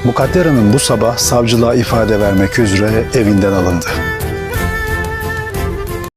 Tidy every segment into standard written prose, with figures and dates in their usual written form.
Mukadder Hanım bu sabah savcılığa ifade vermek üzere evinden alındı.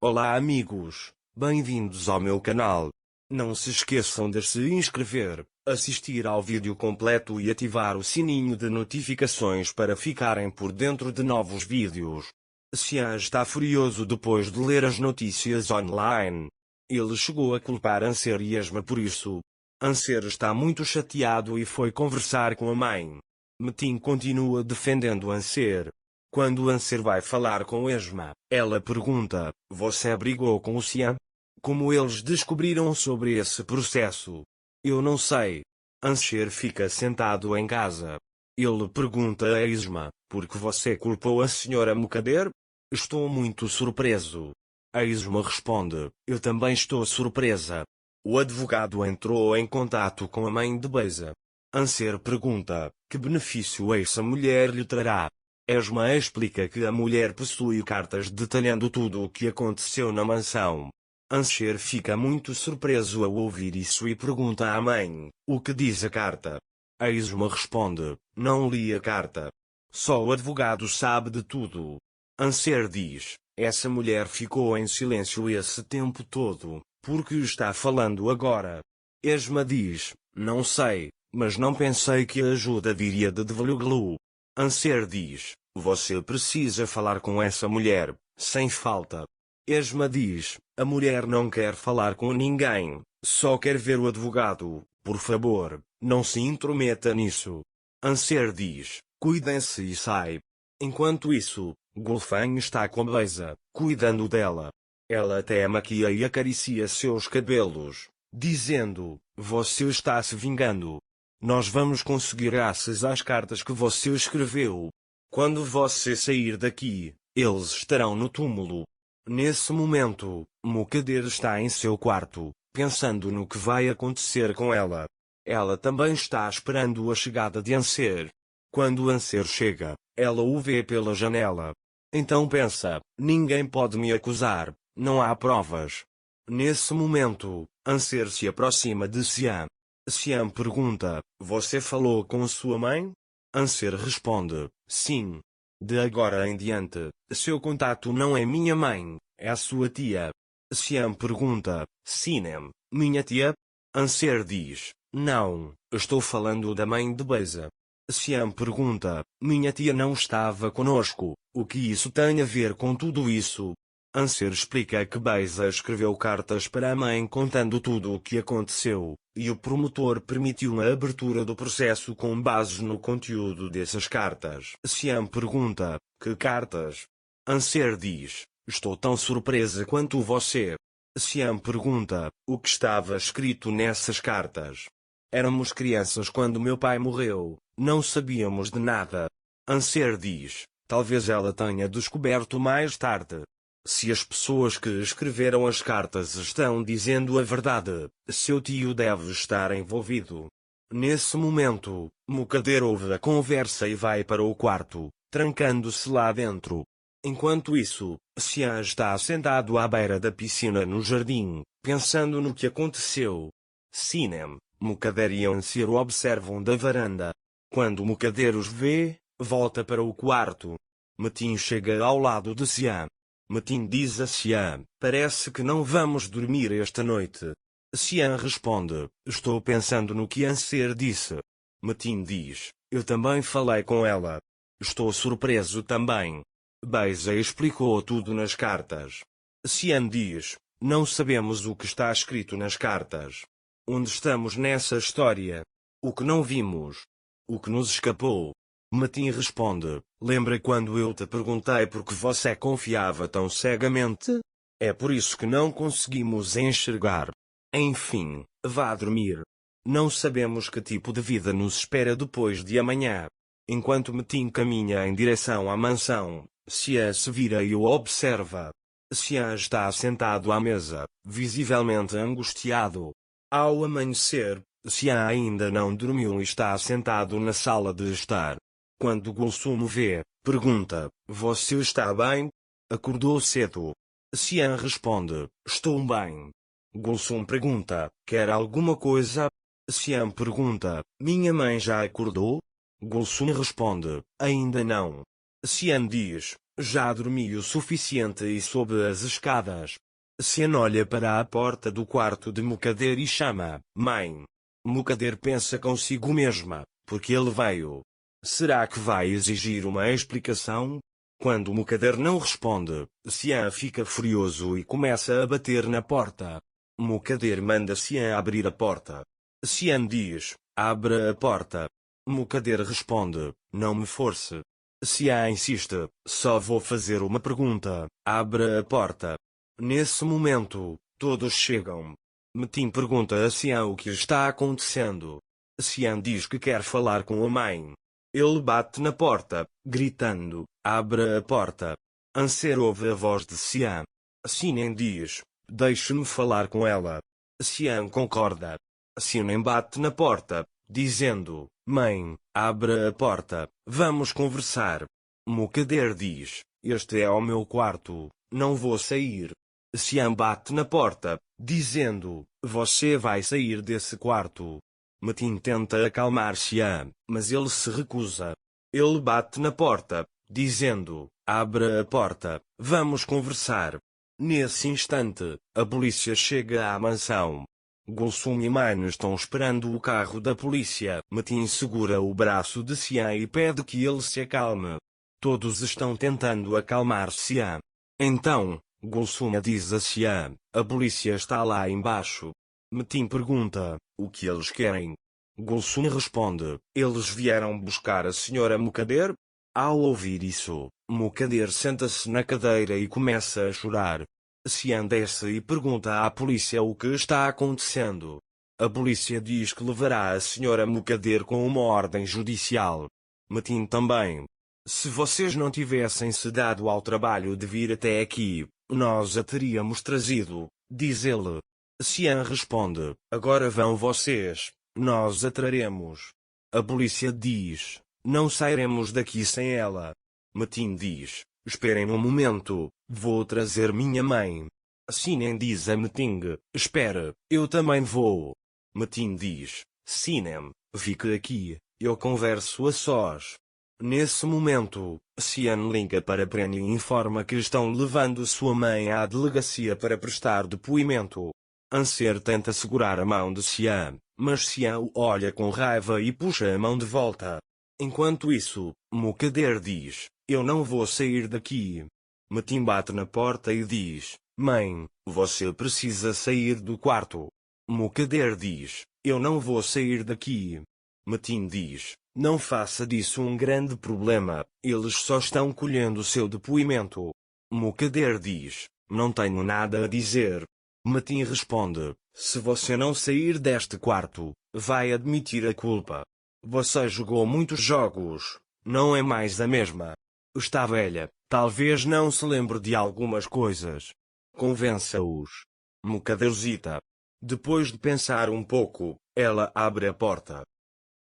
Olá amigos, bem-vindos ao meu canal. Não se esqueçam de se inscrever, assistir ao vídeo completo e ativar o sininho de notificações para ficarem por dentro de novos vídeos. Xian está furioso depois de ler as notícias online. Ele chegou a culpar Anser e Esma por isso. Anser está muito chateado e foi conversar com a mãe. Metin continua defendendo Anser. Quando Anser vai falar com Esma, ela pergunta: "Você brigou com o Xian? Como eles descobriram sobre esse processo?" "Eu não sei." Anser fica sentado em casa. Ele pergunta a Esma: "Por que você culpou a senhora Mukadder?" "Estou muito surpreso." A Esma responde: "Eu também estou surpresa." O advogado entrou em contato com a mãe de Beisa. Anser pergunta: "Que benefício essa mulher lhe trará?" Esma explica que a mulher possui cartas detalhando tudo o que aconteceu na mansão. Anser fica muito surpreso ao ouvir isso e pergunta à mãe: "O que diz a carta?" A Esma responde: "Não li a carta. Só o advogado sabe de tudo." Anser diz: "Essa mulher ficou em silêncio esse tempo todo, por que está falando agora?" Esma diz: "Não sei, mas não pensei que a ajuda viria de Devluglu." Anser diz: "Você precisa falar com essa mulher, sem falta." Esma diz: "A mulher não quer falar com ninguém, só quer ver o advogado, por favor, não se intrometa nisso." Anser diz: "Cuidem-se e sai." Enquanto isso, Gulfan está com Beisa, cuidando dela. Ela até maquia e acaricia seus cabelos, dizendo: "Você está se vingando. Nós vamos conseguir graças às cartas que você escreveu. Quando você sair daqui, eles estarão no túmulo." Nesse momento, Mukadder está em seu quarto, pensando no que vai acontecer com ela. Ela também está esperando a chegada de Anser. Quando Anser chega, ela o vê pela janela. Então pensa: "Ninguém pode me acusar, não há provas." Nesse momento, Anser se aproxima de Xian. Xian pergunta: "Você falou com sua mãe?" Anser responde: "Sim. De agora em diante, seu contato não é minha mãe, é a sua tia." Xian pergunta: "Sinem, minha tia?" Anser diz: "Não, estou falando da mãe de Beisa." Xian pergunta: "Minha tia não estava conosco, o que isso tem a ver com tudo isso?" Anser explica que Beisa escreveu cartas para a mãe contando tudo o que aconteceu, e o promotor permitiu a abertura do processo com base no conteúdo dessas cartas. Xian pergunta: "Que cartas?" Anser diz: "Estou tão surpresa quanto você." Xian pergunta: "O que estava escrito nessas cartas?" "Éramos crianças quando meu pai morreu, não sabíamos de nada." Anser diz: "Talvez ela tenha descoberto mais tarde. Se as pessoas que escreveram as cartas estão dizendo a verdade, seu tio deve estar envolvido." Nesse momento, Mukadder ouve a conversa e vai para o quarto, trancando-se lá dentro. Enquanto isso, Xian está sentado à beira da piscina no jardim, pensando no que aconteceu. Sinem, Mukadder e Anser o observam da varanda. Quando Mukadder os vê, volta para o quarto. Metin chega ao lado de Xian. Metin diz a Xian: "Parece que não vamos dormir esta noite." Xian responde: "Estou pensando no que Anser disse." Metin diz: "Eu também falei com ela. Estou surpreso também." Beisa explicou tudo nas cartas. Xian diz: "Não sabemos o que está escrito nas cartas. Onde estamos nessa história? O que não vimos? O que nos escapou?" Metin responde: "Lembra quando eu te perguntei por que você confiava tão cegamente? É por isso que não conseguimos enxergar. Enfim, vá dormir. Não sabemos que tipo de vida nos espera depois de amanhã." Enquanto Metin caminha em direção à mansão, Xian se vira e o observa. Xian está sentado à mesa, visivelmente angustiado. Ao amanhecer, Xian ainda não dormiu e está sentado na sala de estar. Quando Gulsum o vê, pergunta: "Você está bem? Acordou cedo?" Xian responde: "Estou bem." Gulsum pergunta: "Quer alguma coisa?" Xian pergunta: "Minha mãe já acordou?" Gulsum responde, ainda não. Cian diz, já dormi o suficiente e sobe as escadas. Cian olha para a porta do quarto de Mukader e chama, mãe. Mukader pensa consigo mesma, porque ele veio. Será que vai exigir uma explicação? Quando Mukader não responde, Cian fica furioso e começa a bater na porta. Mukader manda Cian abrir a porta. Cian diz, abra a porta. Mukader responde, não me force. Cian insiste, só vou fazer uma pergunta, abra a porta. Nesse momento, todos chegam. Metin pergunta a Cian o que está acontecendo. Cian diz que quer falar com a mãe. Ele bate na porta, gritando, abra a porta. Anser ouve a voz de Cian. Sinem diz, deixe-me falar com ela. Cian concorda. Sinem bate na porta, dizendo, mãe, abra a porta, vamos conversar. Mukader diz, este é o meu quarto, não vou sair. Cian bate na porta, dizendo, você vai sair desse quarto. Metin tenta acalmar Cian, mas ele se recusa. Ele bate na porta, dizendo, abra a porta, vamos conversar. Nesse instante, a polícia chega à mansão. Gulsum e Main estão esperando o carro da polícia. Metin segura o braço de Cian e pede que ele se acalme. Todos estão tentando acalmar Cian. Então, Gulsum diz a Cian, a polícia está lá embaixo. Metin pergunta, o que eles querem? Gulsum responde, eles vieram buscar a senhora Mukader? Ao ouvir isso, Mukader senta-se na cadeira e começa a chorar. Cian desce e pergunta à polícia o que está acontecendo. A polícia diz que levará a senhora Mukader com uma ordem judicial. Metin também. Se vocês não tivessem se dado ao trabalho de vir até aqui, nós a teríamos trazido, diz ele. Cian responde, agora vão vocês, nós a traremos. A polícia diz, não sairemos daqui sem ela. Metin diz, esperem um momento, vou trazer minha mãe. Sinem diz a Metin, espere, eu também vou. Metin diz, Sinem, fique aqui, eu converso a sós. Nesse momento, Cian liga para Pren e informa que estão levando sua mãe à delegacia para prestar depoimento. Anser tenta segurar a mão de Cian, mas Cian o olha com raiva e puxa a mão de volta. Enquanto isso, Mukader diz, eu não vou sair daqui. Metin bate na porta e diz, mãe, você precisa sair do quarto. Mukader diz, eu não vou sair daqui. Metin diz, não faça disso um grande problema, eles só estão colhendo seu depoimento. Mukader diz, não tenho nada a dizer. Metin responde, se você não sair deste quarto, vai admitir a culpa. Você jogou muitos jogos, não é mais a mesma. Está velha, talvez não se lembre de algumas coisas. Convença-os. Mukader hesita. Depois de pensar um pouco, ela abre a porta.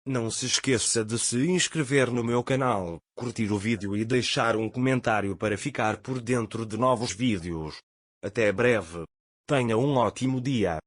Não se esqueça de se inscrever no meu canal, curtir o vídeo e deixar um comentário para ficar por dentro de novos vídeos. Até breve. Tenha um ótimo dia.